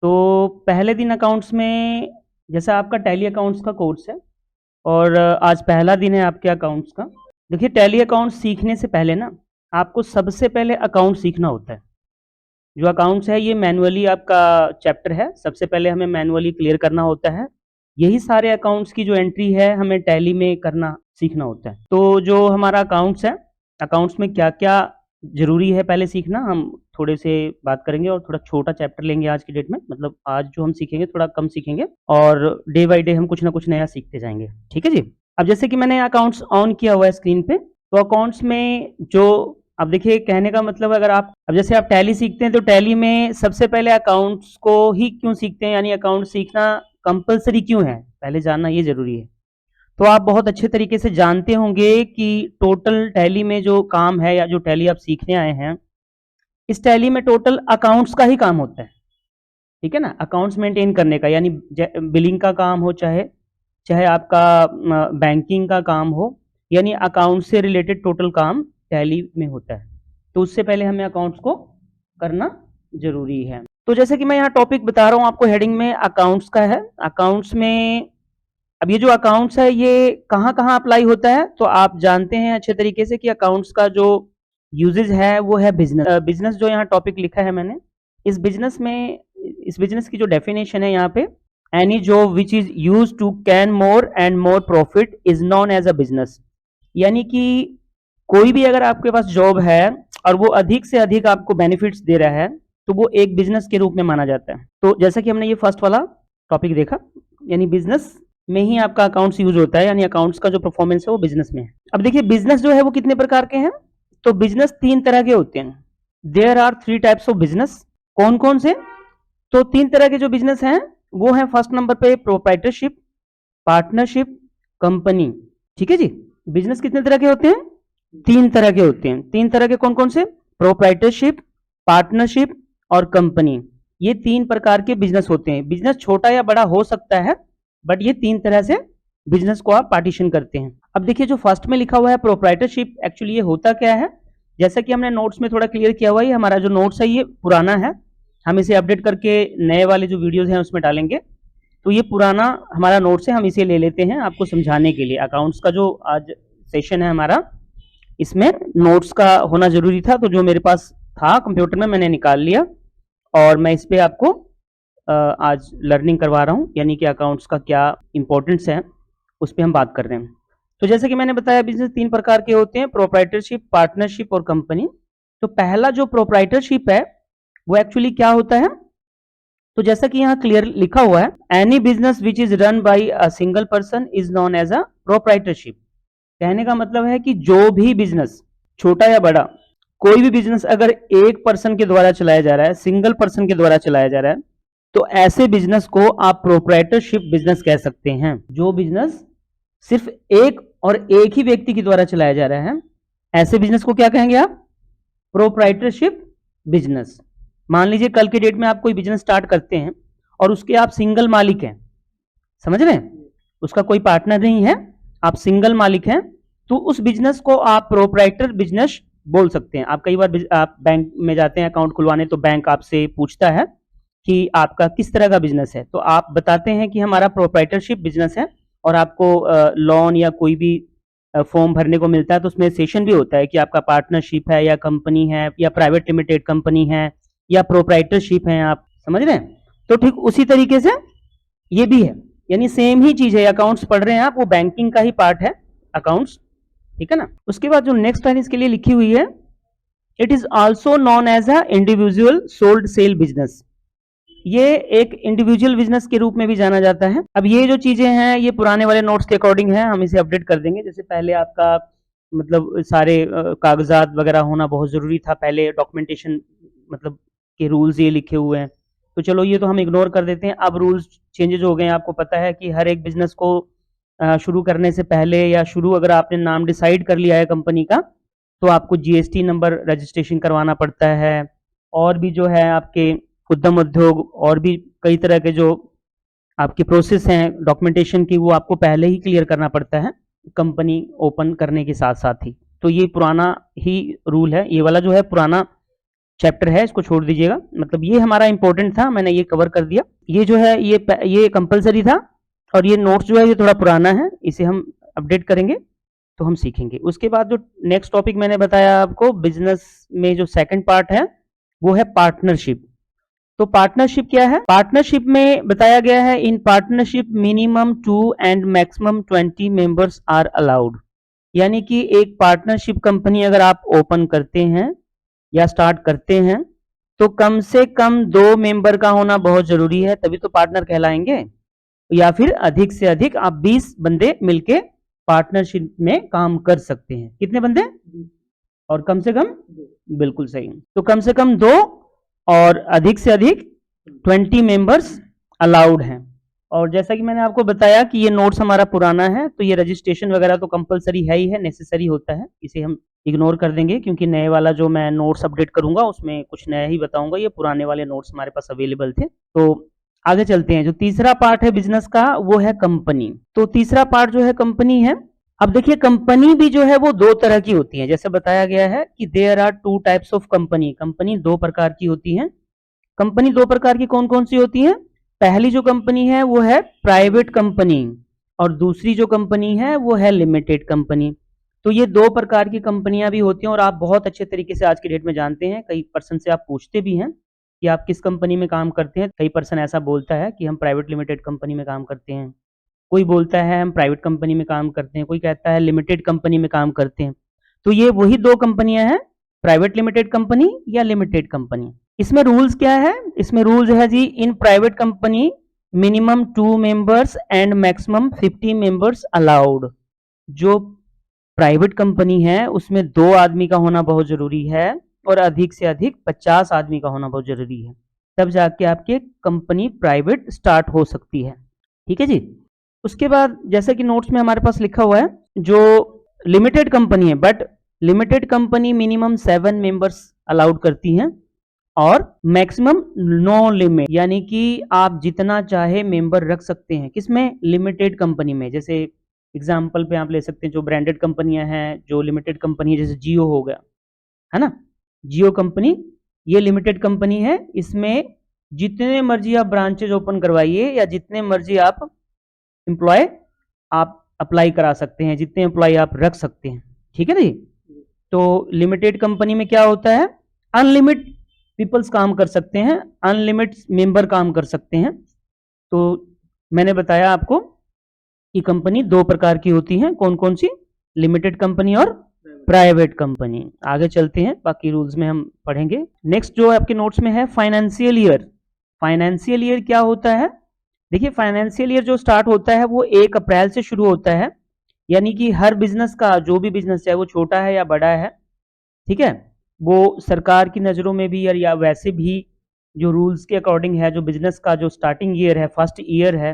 तो पहले दिन अकाउंट्स में जैसा आपका टैली अकाउंट्स का कोर्स है और आज पहला दिन है आपके अकाउंट्स का। देखिए टैली अकाउंट्स सीखने से पहले ना आपको सबसे पहले अकाउंट सीखना होता है। जो अकाउंट्स है ये मैनुअली आपका चैप्टर है, सबसे पहले हमें मैनुअली क्लियर करना होता है। यही सारे अकाउंट्स की जो एंट्री है हमें टैली में करना सीखना होता है। तो जो हमारा अकाउंट्स है, अकाउंट्स में क्या-क्या ज़रूरी है पहले सीखना, हम थोड़े से बात करेंगे और थोड़ा छोटा चैप्टर लेंगे आज की डेट में। मतलब आज जो हम सीखेंगे थोड़ा कम सीखेंगे और डे बाय डे हम कुछ ना कुछ नया सीखते जाएँगे। ठीक है जी? अब जैसे कि मैंने अकाउंट्स ऑन किया हुआ है स्क्रीन पे, तो अकाउंट्स में जो अब देखिए कहने का मतलब अगर आप अब जैसे आप टैली सीखते हैं तो टैली में सबसे पहले अकाउंट्स को ही क्यों सीखते हैं, यानी अकाउंट सीखना कंपल्सरी क्यों है, पहले जानना ये ज़रूरी है। तो आप बहुत अच्छे तरीके से जानते होंगे कि टोटल टैली में जो काम है या जो टैली आप सीखने आए हैं, इस टैली में टोटल अकाउंट्स का ही काम होता है। ठीक है ना? अकाउंट्स मेंटेन करने का, यानी बिलिंग का काम हो, चाहे चाहे आपका बैंकिंग का काम हो, यानी अकाउंट से रिलेटेड टोटल काम टैली में होता है। तो उससे पहले हमें अकाउंट्स को करना ज़रूरी है। तो जैसे कि मैं यहाँ टॉपिक बता रहा हूँ आपको, हेडिंग में अकाउंट्स का है। अकाउंट्स में अब ये जो अकाउंट्स है ये कहाँ-कहाँ अप्लाई होता है? तो आप जानते हैं अच्छे तरीके से कि अकाउंट्स का जो यूजेज है वो है बिज़नेस। बिज़नेस जो यहाँ टॉपिक लिखा है मैंने, इस बिज़नेस में इस बिज़नेस की जो डेफिनेशन है यहाँ पे, any job which is used to gain more and more profit is known as a business. यानी कि कोई भी अगर आपके पास जॉब है और वो अधिक से अधिक आपको बेनिफिट्स दे रहा है, तो वो एक बिज़नेस के रूप में माना जाता है। तो जैसा कि हमने ये फर्स्ट वाला टॉपिक देखा, यानी बिज़नेस में ही आपका अकाउंट्स यूज़ होता है, यानी अकाउंट्स का जो परफॉर्मेंस है वो बिज़नेस में है। अब देखिए बिज़नेस जो है वो कितने प्रकार के हैं? तो बिज़नेस 3 तरह के होते हैं। There are 3 types of business. कौन-कौन से? तो 3 तरह के जो बिज़नेस हैं, वो हैं फर्स्ट नंबर पे प्रोप्राइटरशिप, पार्टनरशिप, कंपनी। ठीक है जी? बिज़नेस कितने तरह के होते हैं? 3 तरह के होते हैं। 3 तरह के कौन-कौन से? प्रोप्राइटरशिप, पार्टनरशिप और कंपनी। ये 3 प्रकार के बिज़नेस होते हैं। बिज़नेस छोटा या बड़ा हो सकता है, बट ये 3 तरह से बिज़नेस को आप पार्टीशन करते हैं। अब देखिए जो फर्स्ट में लिखा हुआ है प्रोप्राइटरशिप, एक्चुअली ये होता क्या है? जैसा कि हमने नोट्स में थोड़ा क्लियर किया हुआ है, ये हमारा जो नोट्स है ये पुराना है। हम इसे अपडेट करके नए वाले जो वीडियोज़ हैं उसमें डालेंगे। तो ये पुराना हमारा नोट्स है, हम इसे ले लेते हैं आपको समझाने के लिए। अकाउंट्स का जो आज सेशन है हमारा, इसमें नोट्स का होना ज़रूरी था, तो जो मेरे पास था कंप्यूटर में मैंने निकाल लिया और मैं इस पे आपको आज लर्निंग करवा रहा हूँ, यानी कि अकाउंट्स का क्या इम्पोर्टेंस है, उस पे हम बात कर रहे हैं। तो जैसे कि मैंने बताया बिज़नेस 3 प्रकार के होते हैं, प्रोप्राइटरशिप, पार्टनरशिप और कंपनी। तो पहला जो प्रोप्राइटरशिप है, वो एक्चुअली क्या होता है? तो जैसा कि यहाँ क्लियर लिखा हुआ है, any business which is run by a single person is known as a proprietorship. कहने का मतलब है कि जो भी बिज़नेस, छोटा या बड़ा, कोई भी बिज़नेस अगर एक पर्सन के द्वारा चलाया जा रहा है, सिंगल पर्सन के द्वारा चलाया जा रहा है, तो ऐसे बिज़नेस को आप प्रोप्राइटरशिप बिज़नेस कह सकते हैं। जो बिज़नेस सिर्फ एक और एक ही व्यक्ति के द्वारा चलाया जा रहा है, ऐसे बिज़नेस को क्या कहेंगे आप? Proprietorship business. मान लीजिए कल के डेट में आप कोई बिज़नेस स्टार्ट करते हैं और उसके आप सिंगल मालिक हैं, समझ रहे हैं? उसका कोई पार्टनर नहीं है, आप सिंगल मालिक हैं, तो उस बिज़नेस को आप प्रोप्राइटर बिज़नेस बोल सकते हैं। आप कई बार आप बैंक में जाते हैं अकाउंट खुलवाने, तो बैंक आपसे पूछता है कि आपका किस तरह का बिज़नेस है, तो आप बताते हैं कि हमारा प्रोप्राइटरशिप बिज़नेस है और आपको लोन या कोई भी फॉर्म भरने को मिलता है, तो उसमें सेशन भी होता है कि आपका पार्टनरशिप है या कंपनी है या प्राइवेट लिमिटेड कंपनी है या प्रोप्राइटरशिप है, आप समझ रहे हैं? तो ठीक उसी तरीके से ये भी है, यानी सेम ही चीज़ है। अकाउंट्स पढ़ रहे हैं आप, वो बैंकिंग का ही पार्ट है अकाउंट्स, ठीक है ना? उसके बाद जो नेक्स्ट लाइन इसके लिए लिखी हुई है, it is also known as a individual sold sale business. ये एक इंडिविजुअल बिज़नेस के रूप में भी जाना जाता है। अब ये जो चीज़ें हैं, ये पुराने वाले नोट्स के अकॉर्डिंग हैं, हम इसे अपडेट कर देंगे। जैसे पहले आपका मतलब सारे कागज़ात वगैरह होना बहुत ज़रूरी था, पहले डॉक्यूमेंटेशन मतलब के रूल्स ये लिखे हुए हैं। तो चलो ये तो हम इग्नोर कर देते हैं। अब रूल्स चेंजेज़ हो गए हैं, आपको पता है कि हर एक बिज़नेस को शुरू करने से पहले या शुरू अगर आपने नाम डिसाइड कर लिया है कंपनी का, तो आपको जीएसटी नंबर रजिस्ट्रेशन करवाना पड़ता है। और भी जो है आपके उद्यम उद्योग और भी कई तरह के जो आपकी प्रोसेस हैं डॉक्यूमेंटेशन की, वो आपको पहले ही क्लियर करना पड़ता है कंपनी ओपन करने के साथ साथ ही। तो ये पुराना ही रूल है, ये वाला जो है पुराना चैप्टर है, इसको छोड़ दीजिएगा। मतलब ये हमारा इंपॉर्टेंट था, मैंने ये कवर कर दिया। ये जो है ये कंपलसरी था, और ये नोट्स जो है ये थोड़ा पुराना है, इसे हम अपडेट करेंगे तो हम सीखेंगे। उसके बाद जो नेक्स्ट टॉपिक मैंने बताया आपको बिजनेस में, जो सेकंड पार्ट है वो है पार्टनरशिप। तो पार्टनरशिप क्या है? पार्टनरशिप में बताया गया है, in partnership minimum 2 and maximum 20 members are allowed. यानी कि एक पार्टनरशिप कंपनी अगर आप ओपन करते हैं या स्टार्ट करते हैं तो कम से कम 2 मेंबर का होना बहुत जरूरी है, तभी तो पार्टनर कहलाएंगे। या फिर अधिक से अधिक आप 20 बंदे मिलके पार्टनरशिप में काम कर सकते हैं। कितने बंदे? और कम से कम? बिल्कुल सही। तो कम से कम 2 और अधिक से अधिक 20 मेंबर्स अलाउड हैं। और जैसा कि मैंने आपको बताया कि ये नोट्स हमारा पुराना है, तो ये रजिस्ट्रेशन वगैरह तो कंपलसरी है ही है, नेसेसरी होता है, इसे हम इग्नोर कर देंगे क्योंकि नए वाला जो मैं नोट्स अपडेट करूंगा उसमें कुछ नया ही बताऊंगा। ये पुराने वाले नोट्स हमारे पास अवेलेबल थे। तो आगे चलते हैं। जो तीसरा पार्ट है बिजनेस का वो है कंपनी। तो तीसरा पार्ट जो है कंपनी है। अब देखिए कंपनी भी जो है वो 2 तरह की होती है, जैसे बताया गया है कि there are 2 types of company. Company 2 प्रकार की होती है। कंपनी 2 प्रकार की कौन कौन सी होती है? पहली जो कंपनी है वो है प्राइवेट कंपनी, और दूसरी जो कंपनी है वो है लिमिटेड कंपनी। तो ये 2 प्रकार की कंपनियां भी होती हैं, और आप बहुत अच्छे तरीके से आज की डेट में जानते हैं। कई पर्सन से आप पूछते भी हैं कि आप किस कंपनी में काम करते हैं। कई पर्सन ऐसा बोलता है कि हम प्राइवेट लिमिटेड कंपनी में काम करते हैं, कोई बोलता है हम प्राइवेट कंपनी में काम करते हैं, कोई कहता है लिमिटेड कंपनी में काम करते हैं। तो ये वही 2 कंपनियां हैं, प्राइवेट लिमिटेड कंपनी या लिमिटेड कंपनी। इसमें रूल्स क्या है? इसमें रूल्स है जी, इन private company minimum 2 members and maximum 50 members allowed. जो प्राइवेट कंपनी है उसमें 2 आदमी का होना बहुत जरूरी है, और अधिक से अधिक 50 आदमी का होना बहुत जरूरी है, तब जाके आपकी कंपनी प्राइवेट स्टार्ट हो सकती है। ठीक है जी। उसके बाद जैसे कि नोट्स में हमारे पास लिखा हुआ है, जो लिमिटेड कंपनी है, but limited company minimum 7 members allowed करती हैं, और मैक्सिमम नो लिमिट, यानी कि आप जितना चाहे मेंबर रख सकते हैं। किसमें? लिमिटेड कंपनी में। जैसे एग्जाम्पल पे आप ले सकते हैं, जो ब्रांडेड कंपनियां हैं, जो लिमिटेड कंपनी है, जैसे जियो हो गया, है ना, जियो कंपनी, ये लिमिटेड कंपनी है। इसमें जितने मर्जी आप ब्रांचेज ओपन करवाइए या जितने मर्जी आप एम्प्लॉय आप अप्लाई करा सकते हैं, जितने एम्प्लॉय आप रख सकते हैं। ठीक है ना जी। तो लिमिटेड कंपनी में क्या होता है? अनलिमिट पीपल्स काम कर सकते हैं, अनलिमिट मेंबर काम कर सकते हैं। तो मैंने बताया आपको कि कंपनी 2 प्रकार की होती हैं, कौन कौन सी? लिमिटेड कंपनी और प्राइवेट कंपनी। आगे चलते हैं, बाकी रूल्स में हम पढ़ेंगे। नेक्स्ट जो आपके नोट्स में है फाइनेंशियल ईयर। फाइनेंशियल ईयर क्या होता है? देखिए फाइनेंशियल ईयर जो स्टार्ट होता है वो 1 अप्रैल से शुरू होता है, यानी कि हर बिजनेस का, जो भी बिजनेस है वो छोटा है या बड़ा है, ठीक है, वो सरकार की नज़रों में भी या वैसे भी जो रूल्स के अकॉर्डिंग है, जो बिजनेस का जो स्टार्टिंग ईयर है, फर्स्ट ईयर है,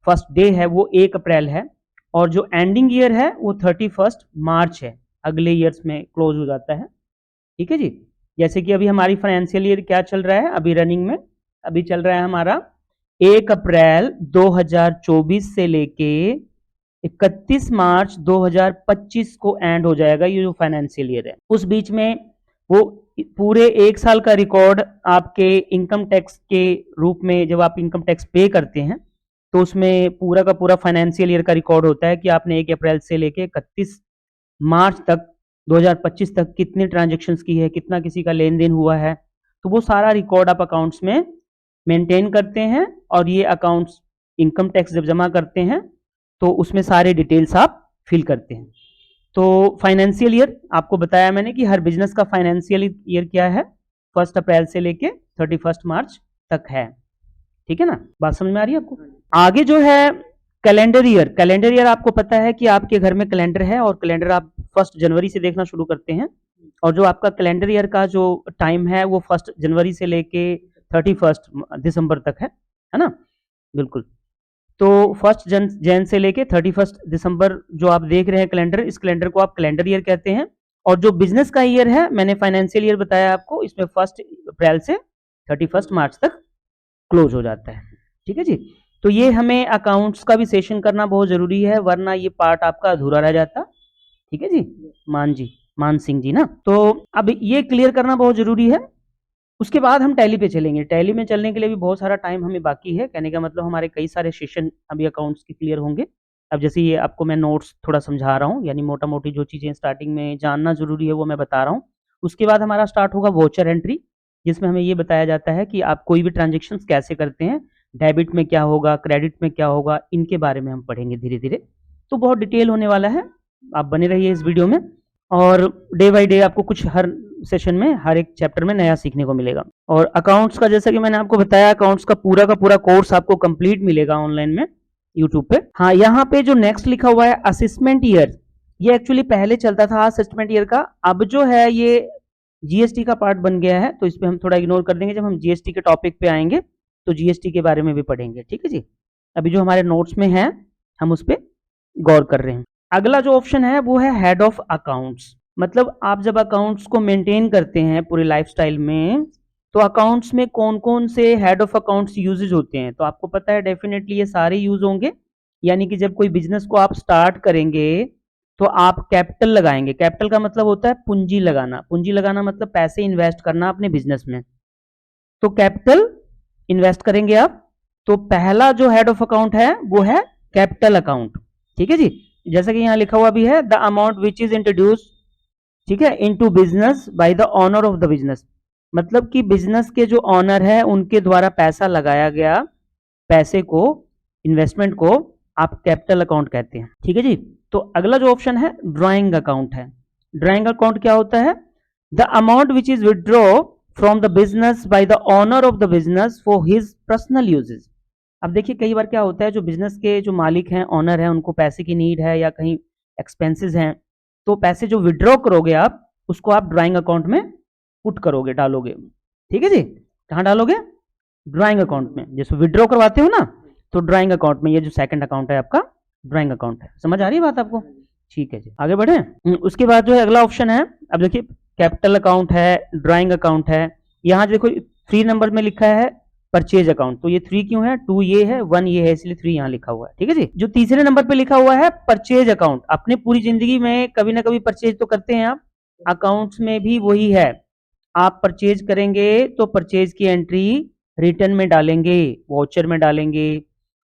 फर्स्ट डे है, वो 1 अप्रैल है, और जो एंडिंग ईयर है वो 31 मार्च है, अगले ईयर्स में क्लोज हो जाता है। ठीक है जी। जैसे कि अभी हमारी फाइनेंशियल ईयर क्या चल रहा है अभी रनिंग में? अभी चल रहा है हमारा 1 अप्रैल 2024 से लेके 31 मार्च 2025 को एंड हो जाएगा ये जो फाइनेंशियल ईयर है। उस बीच में वो पूरे 1 साल का रिकॉर्ड आपके इनकम टैक्स के रूप में, जब आप इनकम टैक्स पे करते हैं तो उसमें पूरा का पूरा फाइनेंशियल ईयर का रिकॉर्ड होता है कि आपने 1 अप्रैल से लेके 31 मार्च तक 2025 तक कितने ट्रांजेक्शन्स की है, कितना किसी का लेन देन हुआ है। तो वो सारा रिकॉर्ड आप अकाउंट्स में मेंटेन करते हैं, और ये अकाउंट्स इनकम टैक्स जब जमा करते हैं तो उसमें सारे डिटेल्स आप फिल करते हैं। तो फाइनेंशियल ईयर आपको बताया मैंने कि हर बिजनेस का फाइनेंशियल ईयर क्या है, 1 अप्रैल से लेके 31 मार्च तक है। ठीक है ना, बात समझ में आ रही है आपको? आगे जो है कैलेंडर ईयर। कैलेंडर ईयर आपको पता है कि आपके घर में कैलेंडर है, और कैलेंडर आप 1 जनवरी से देखना शुरू करते हैं, और जो आपका कैलेंडर ईयर का जो टाइम है वो 1 जनवरी से लेके 31 दिसंबर तक है ना, बिल्कुल। तो 1 जन से लेके 31 दिसंबर जो आप देख रहे हैं कैलेंडर, इस कैलेंडर को आप कैलेंडर ईयर कहते हैं। और जो बिजनेस का ईयर है, मैंने फाइनेंशियल ईयर बताया आपको, इसमें 1 अप्रैल से 31 मार्च तक क्लोज हो जाता है। ठीक है जी। तो ये हमें अकाउंट्स का भी सेशन करना बहुत जरूरी है, वरना ये पार्ट आपका अधूरा रह जाता। ठीक है जी। मान सिंह जी ना, तो अब ये क्लियर करना बहुत जरूरी है उसके बाद हम टैली पे चलेंगे। टैली में चलने के लिए भी बहुत सारा टाइम हमें बाकी है। कहने का मतलब हमारे कई सारे सेशन अभी अकाउंट्स के क्लियर होंगे। अब जैसे ये आपको मैं नोट्स थोड़ा समझा रहा हूँ, यानी मोटा-मोटी जो चीज़ें स्टार्टिंग में जानना ज़रूरी है वो मैं बता रहा हूँ। उसके बाद हमारा स्टार्ट होगा वोचर एंट्री, जिसमें हमें ये बताया जाता है कि आप कोई भी ट्रांज़ैक्शंस कैसे करते हैं, डेबिट में क्या होगा, क्रेडिट में क्या होगा, इनके बारे में हम पढ़ेंगे धीरे-धीरे। तो बहुत डिटेल होने वाला है, आप बने रहिए इस वीडियो में और डे बाय डे आपको कुछ हर सेशन में, हर एक चैप्टर में नया सीखने को मिलेगा। और अकाउंट्स का जैसा कि मैंने आपको बताया, अकाउंट्स का पूरा कोर्स आपको कंप्लीट मिलेगा ऑनलाइन में यूट्यूब पे। हाँ, यहाँ पे जो नेक्स्ट लिखा हुआ है असेसमेंट ईयर, ये एक्चुअली पहले चलता था असेसमेंट ईयर का, अब जो है ये जीएसटी का पार्ट बन गया है, तो इस पे हम थोड़ा इग्नोर कर देंगे। जब हम जीएसटी के टॉपिक पे आएंगे तो जीएसटी के बारे में भी पढ़ेंगे, ठीक है जी। अभी जो हमारे नोट्स में है हम उस पर गौर कर रहे हैं। अगला जो ऑप्शन है वो है हेड ऑफ अकाउंट्स। मतलब आप जब अकाउंट्स को मेंटेन करते हैं पूरे लाइफस्टाइल में, तो अकाउंट्स में कौन कौन से हेड ऑफ अकाउंट्स यूजेज होते हैं, तो आपको पता है डेफिनेटली ये सारे यूज होंगे। यानी कि जब कोई बिजनेस को आप स्टार्ट करेंगे तो आप कैपिटल लगाएंगे। कैपिटल का मतलब होता है पूंजी लगाना। पूंजी लगाना मतलब पैसे इन्वेस्ट करना अपने बिजनेस में। तो कैपिटल इन्वेस्ट करेंगे आप, तो पहला जो हेड ऑफ अकाउंट है वो है कैपिटल अकाउंट, ठीक है जी। जैसा कि यहाँ लिखा हुआ भी है, the amount which is introduce, ठीक है, into business by the owner of the business. मतलब कि बिजनेस के जो ऑनर है उनके द्वारा पैसा लगाया गया पैसे को, इन्वेस्टमेंट को आप कैपिटल अकाउंट कहते हैं, ठीक है जी। तो अगला जो ऑप्शन है ड्राइंग अकाउंट है। ड्राइंग अकाउंट क्या होता है? The amount which is withdraw from the business by the owner of the business for his personal uses. अब देखिए कई बार क्या होता है, जो बिजनेस के जो मालिक हैं, ऑनर हैं, उनको पैसे की नीड है या कहीं एक्सपेंसेस हैं, तो पैसे जो विड्रॉ करोगे आप, उसको आप ड्राइंग अकाउंट में पुट करोगे, डालोगे, ठीक है जी। कहाँ डालोगे? ड्राइंग अकाउंट में। जैसे विड्रॉ करवाते हो ना, तो ड्राइंग अकाउंट में। ये जो सेकंड अकाउंट है आपका ड्राइंग अकाउंट है। समझ आ रही है बात आपको? ठीक है जी, आगे बढ़े। उसके बाद जो है अगला ऑप्शन है, अब देखिए कैपिटल अकाउंट है, ड्राइंग अकाउंट है। यहाँ देखो 3 नंबर में लिखा है परचेज अकाउंट, तो ये 3 क्यों है? 2 ये है, 1 ये है, इसलिए 3 यहाँ लिखा हुआ है, ठीक है जी। जो तीसरे नंबर पे लिखा हुआ है परचेज अकाउंट, अपने पूरी जिंदगी में कभी ना कभी परचेज तो करते हैं आप, अकाउंट्स में भी वही है। आप परचेज करेंगे तो परचेज की एंट्री रिटर्न में डालेंगे, वॉचर में डालेंगे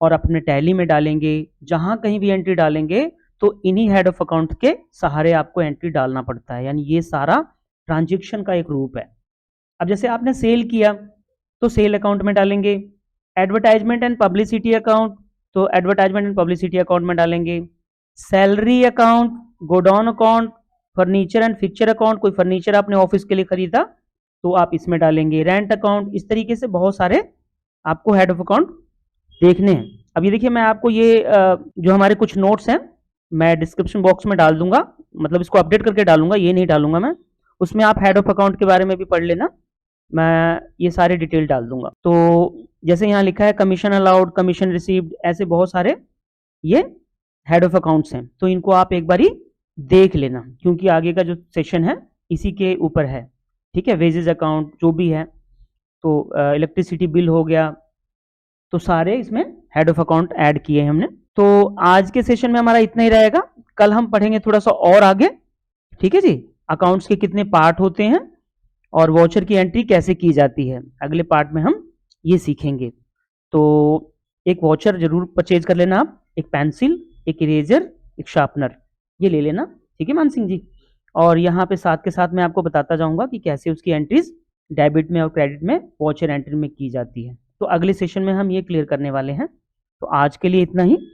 और अपने टैली में डालेंगे। जहां कहीं भी एंट्री डालेंगे तो इन्हीं हेड ऑफ अकाउंट के सहारे आपको एंट्री डालना पड़ता है। यानी ये सारा ट्रांजेक्शन का एक रूप है। अब जैसे आपने सेल किया तो सेल अकाउंट में डालेंगे। एडवर्टाइजमेंट एंड पब्लिसिटी अकाउंट, तो एडवर्टाइजमेंट एंड पब्लिसिटी अकाउंट में डालेंगे। Salary account, godown account, furniture and fixture account, कोई फर्नीचर आपने ऑफिस के लिए खरीदा तो आप इसमें डालेंगे। रेंट अकाउंट, इस तरीके से बहुत सारे आपको हेड ऑफ अकाउंट देखने हैं। अब ये देखिए मैं आपको ये जो हमारे कुछ नोट्स हैं मैं डिस्क्रिप्शन बॉक्स में डाल दूंगा, मतलब इसको अपडेट करके डालूंगा, ये नहीं डालूंगा मैं। उसमें आप हेड ऑफ अकाउंट के बारे में भी पढ़ लेना, मैं ये सारे डिटेल डाल दूंगा। तो जैसे यहाँ लिखा है कमीशन अलाउड, कमीशन रिसीव्ड, ऐसे बहुत सारे ये हेड ऑफ अकाउंट्स हैं। तो इनको आप एक बारी देख लेना, क्योंकि आगे का जो सेशन है इसी के ऊपर है, ठीक है। वेजेस अकाउंट जो भी है, तो इलेक्ट्रिसिटी बिल हो गया, तो सारे इसमें हेड ऑफ अकाउंट ऐड किए हैं हमने। तो आज के सेशन में हमारा इतना ही रहेगा। कल हम पढ़ेंगे थोड़ा सा और आगे, ठीक है जी। अकाउंट्स के कितने पार्ट होते हैं और वॉचर की एंट्री कैसे की जाती है, अगले पार्ट में हम ये सीखेंगे। तो एक वॉचर जरूर परचेज कर लेना आप, एक पेंसिल, एक इरेजर, एक शार्पनर, ये ले लेना, ठीक है मान सिंह जी। और यहाँ पे साथ के साथ मैं आपको बताता जाऊंगा कि कैसे उसकी एंट्रीज डेबिट में और क्रेडिट में वॉचर एंट्री में की जाती है। तो अगले सेशन में हम ये क्लियर करने वाले हैं। तो आज के लिए इतना ही।